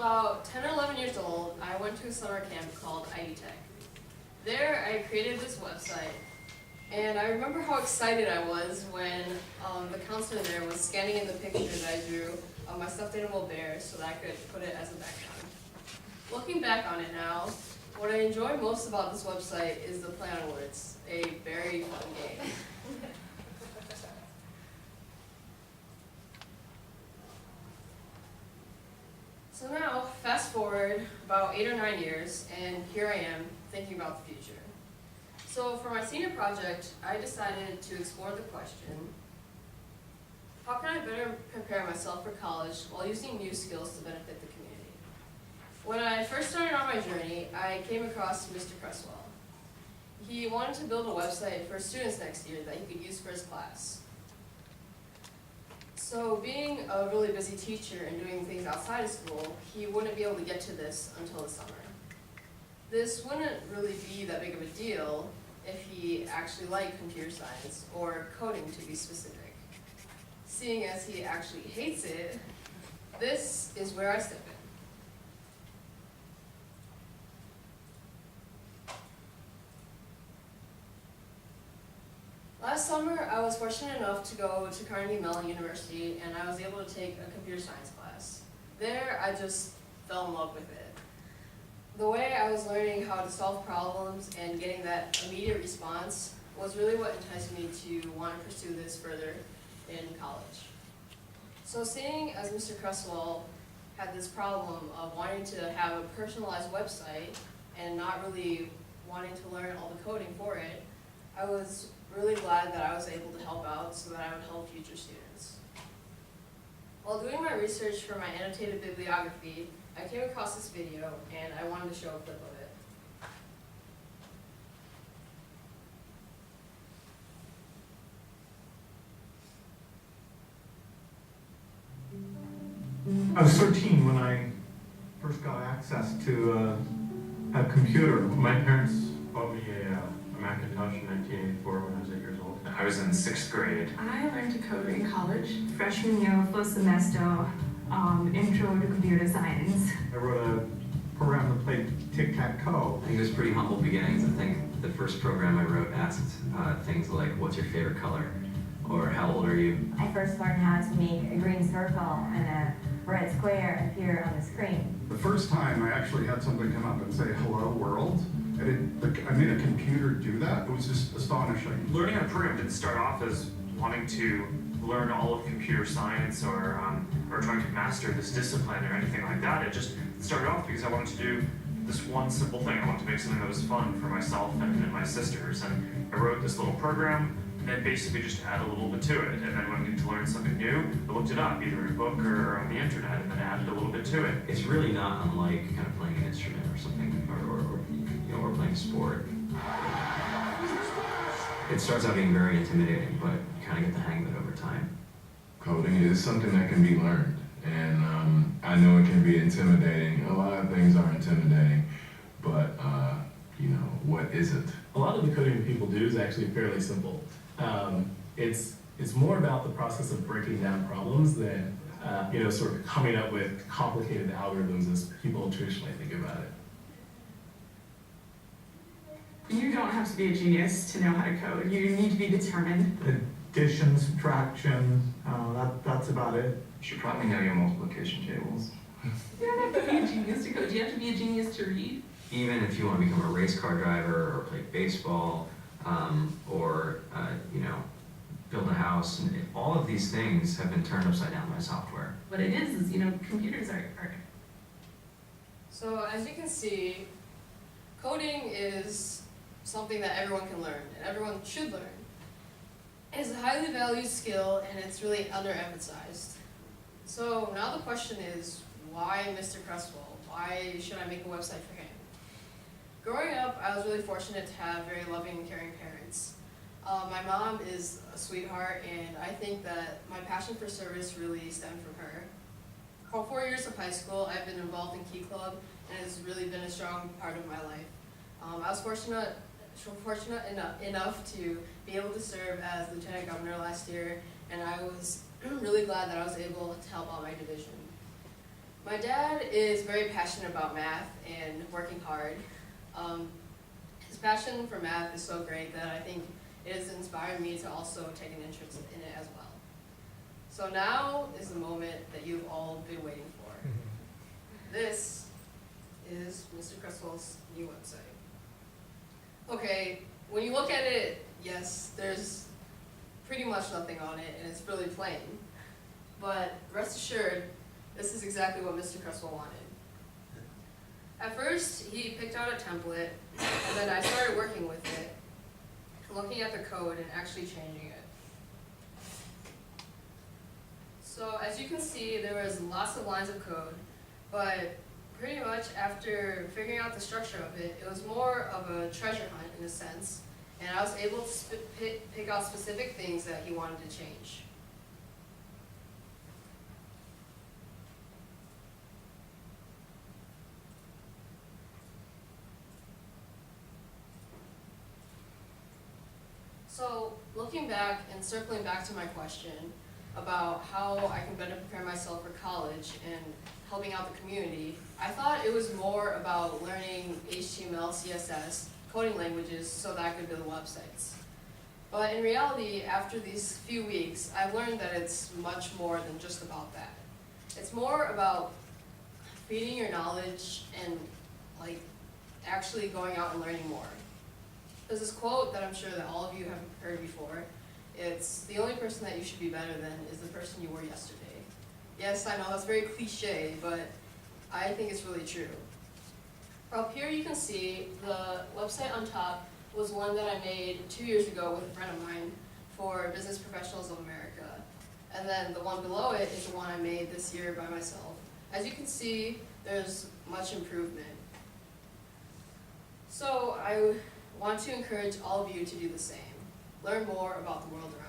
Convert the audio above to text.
about 10 or 11 years old, I went to a summer camp called ID Tech. There, I created this website, and I remember how excited I was when the counselor there was scanning in the picture that I drew of my stuffed animal bear so that I could put it as a background. Looking back on it now, what I enjoy most about this website is the play on words, a very fun game. So now, fast forward about 8 or 9 years, and here I am thinking about the future. So for my senior project, I decided to explore the question, how can I better prepare myself for college while using new skills to benefit the community? When I first started on my journey, I came across Mr. Cresswell. He wanted to build a website for students next year that he could use for his class. So being a really busy teacher and doing things outside of school, he wouldn't be able to get to this until the summer. This wouldn't really be that big of a deal if he actually liked computer science, or coding to be specific. Seeing as he actually hates it, this is where I step in. Last summer, I was fortunate enough to go to Carnegie Mellon University, and I was able to take a computer science class. There, I just fell in love with it. The way I was learning how to solve problems and getting that immediate response was really what enticed me to want to pursue this further in college. So seeing as Mr. Cresswell had this problem of wanting to have a personalized website and not really wanting to learn all the coding for it, I was really glad that I was able to help out so that I would help future students. While doing my research for my annotated bibliography, I came across this video and I wanted to show a clip of it. I was 13 when I first got access to a computer. My parents bought me a Macintosh in 1984 when I was 8 years old. I was in 6th grade. I learned to code in college. Freshman year, first semester, intro to computer science. I wrote a program that played tic-tac-toe. I think it was pretty humble beginnings. I think the first program I wrote asked things like, what's your favorite color? Or how old are you? I first learned how to make a green circle and a red square appear on the screen. The first time I actually had somebody come up and say, "Hello, world," I made a computer do that. It was just astonishing. Learning how to program didn't start off as wanting to learn all of computer science or trying to master this discipline or anything like that. It just started off because I wanted to do this one simple thing. I wanted to make something that was fun for myself and my sisters. And I wrote this little program and basically just add a little bit to it. And then when I needed to learn something new, I looked it up, either in a book or on the internet, and then added a little bit to it. It's really not unlike kind of playing an instrument or something, or playing a sport. It starts out being very intimidating, but you kind of get the hang of it over time. Coding is something that can be learned, and I know it can be intimidating. A lot of things are intimidating, but what isn't? A lot of the coding people do is actually fairly simple. It's more about the process of breaking down problems than sort of coming up with complicated algorithms as people traditionally think about it. You don't have to be a genius to know how to code. You need to be determined. Addition, subtraction, that's about it. You should probably know your multiplication tables. You don't have to be a genius to code. You have to be a genius to read. Even if you want to become a race car driver or play baseball or build a house, and all of these things have been turned upside down by software. What it is computers are So as you can see, coding is something that everyone can learn and everyone should learn. It's a highly valued skill and it's really underemphasized. So now the question is, why Mr. Cresswell? Why should I make a website for him? Growing up, I was really fortunate to have very loving and caring parents. My mom is a sweetheart, and I think that my passion for service really stemmed from her. For 4 years of high school, I've been involved in Key Club, and it's really been a strong part of my life. I was fortunate enough to be able to serve as Lieutenant Governor last year, and I was really glad that I was able to help out my division. My dad is very passionate about math and working hard. His passion for math is so great that I think it has inspired me to also take an interest in it as well. So now is the moment that you've all been waiting for. This is Mr. Crystal's new website. Okay, when you look at it, yes, there's pretty much nothing on it and it's really plain. But rest assured, this is exactly what Mr. Crystal wanted. At first, he picked out a template, and then I started working with it, looking at the code and actually changing it. So as you can see, there was lots of lines of code, but pretty much after figuring out the structure of it, it was more of a treasure hunt in a sense, and I was able to pick out specific things that he wanted to change. So looking back and circling back to my question about how I can better prepare myself for college and helping out the community, I thought it was more about learning HTML, CSS, coding languages so that I could build websites. But in reality, after these few weeks, I've learned that it's much more than just about that. It's more about feeding your knowledge and like actually going out and learning more. There's this quote that I'm sure that all of you have heard before. It's, the only person that you should be better than is the person you were yesterday. Yes, I know that's very cliche, but I think it's really true. Up here you can see the website on top was one that I made 2 years ago with a friend of mine for Business Professionals of America. And then the one below it is the one I made this year by myself. As you can see, there's much improvement. So I want to encourage all of you to do the same. Learn more about the world around you.